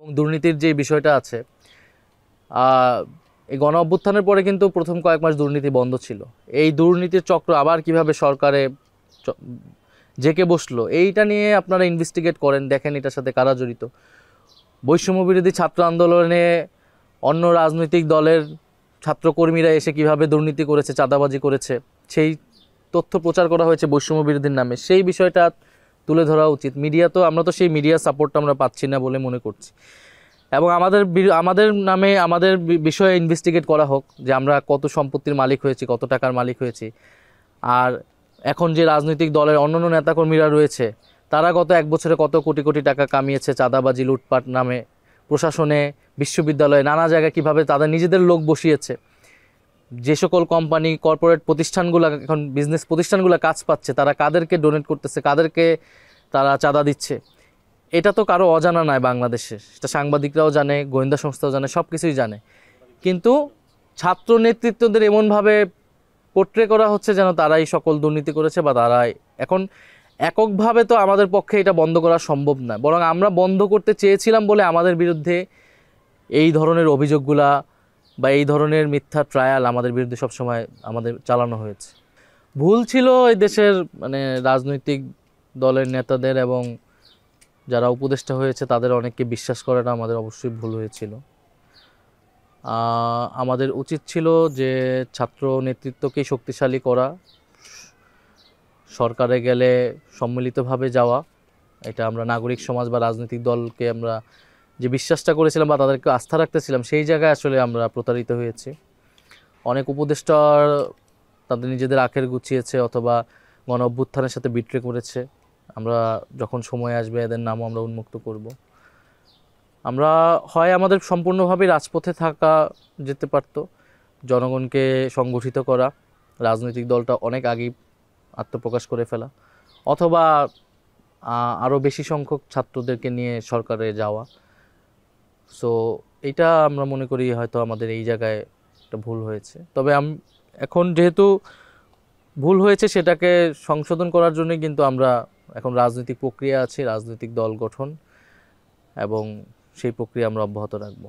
এবং দুর্নীতির যে বিষয়টা আছে, এই গণ অভ্যুত্থানের পরে কিন্তু প্রথম কয়েক মাস দুর্নীতি বন্ধ ছিল। এই দুর্নীতির চক্র আবার কিভাবে সরকারে জেকে বসলো, এইটা নিয়ে আপনারা ইনভেস্টিগেট করেন, দেখেন এটার সাথে কারা জড়িত। বৈষম্য বিরোধী ছাত্র আন্দোলনে অন্য রাজনৈতিক দলের ছাত্রকর্মীরা এসে কিভাবে দুর্নীতি করেছে, চাঁদাবাজি করেছে, সেই তথ্য প্রচার করা হয়েছে বৈষম্য বিরোধীর নামে। সেই বিষয়টা তুলে ধরা উচিত। মিডিয়া তো, আমরা তো সেই মিডিয়া সাপোর্টটা আমরা পাচ্ছি না বলে মনে করছি। এবং আমাদের নামে আমাদের বিষয়ে ইনভেস্টিগেট করা হোক, যে আমরা কত সম্পত্তির মালিক হয়েছি, কত টাকার মালিক হয়েছি। আর এখন যে রাজনৈতিক দলের অন্যান্য নেতাকর্মীরা রয়েছে, তারা গত এক বছরে কত কোটি কোটি টাকা কামিয়েছে চাঁদাবাজি, লুটপাট নামে। প্রশাসনে, বিশ্ববিদ্যালয়ে, নানা জায়গায় কীভাবে তাদের নিজেদের লোক বসিয়েছে। যে সকল কোম্পানি, কর্পোরেট প্রতিষ্ঠানগুলো, এখন বিজনেস প্রতিষ্ঠানগুলো কাজ পাচ্ছে, তারা কাদেরকে ডোনেট করতেছে, কাদেরকে তারা চাঁদা দিচ্ছে, এটা তো কারো অজানা নয় বাংলাদেশে। সেটা সাংবাদিকরাও জানে, গোয়েন্দা সংস্থাও জানে, সব কিছুই জানে। কিন্তু ছাত্র নেতৃত্বদের এমনভাবে পোট্রে করা হচ্ছে যেন তারাই সকল দুর্নীতি করেছে, বা তারাই। এখন এককভাবে তো আমাদের পক্ষে এটা বন্ধ করা সম্ভব না, বরং আমরা বন্ধ করতে চেয়েছিলাম বলে আমাদের বিরুদ্ধে এই ধরনের অভিযোগগুলা বা এই ধরনের মিথ্যা ট্রায়াল আমাদের বিরুদ্ধে সবসময় আমাদের চালানো হয়েছে। ভুল ছিল এই দেশের রাজনৈতিক দলের নেতাদের এবং যারা উপদেষ্টা হয়েছে তাদের অনেককে বিশ্বাস করাটা আমাদের অবশ্যই ভুল হয়েছিল। আমাদের উচিত ছিল যে ছাত্র নেতৃত্বকেই শক্তিশালী করা, সরকারে গেলে সম্মিলিতভাবে যাওয়া। এটা আমরা নাগরিক সমাজ বা রাজনৈতিক দলকে আমরা যে বিশ্বাসটা করেছিলাম বা তাদেরকে আস্থা রাখতেছিলাম, সেই জায়গায় আসলে আমরা প্রতারিত হয়েছি। অনেক উপদেষ্টা তাদের নিজেদের আখের গুছিয়েছে অথবা গণ অভ্যুত্থানের সাথে বিট্রে করেছে। আমরা যখন সময় আসবে এদের নামও আমরা উন্মুক্ত করব। আমরা হয় আমাদের সম্পূর্ণভাবে রাজপথে থাকা যেতে পারত, জনগণকে সংগঠিত করা, রাজনৈতিক দলটা অনেক আগেই আত্মপ্রকাশ করে ফেলা, অথবা আরও বেশি সংখ্যক ছাত্রদেরকে নিয়ে সরকারে যাওয়া। সো এইটা আমরা মনে করি হয়তো আমাদের এই জায়গায় একটা ভুল হয়েছে। তবে এখন যেহেতু ভুল হয়েছে, সেটাকে সংশোধন করার জন্যই কিন্তু আমরা এখন রাজনৈতিক প্রক্রিয়া আছে, রাজনৈতিক দল গঠন, এবং সেই প্রক্রিয়া আমরা অব্যাহত রাখবো।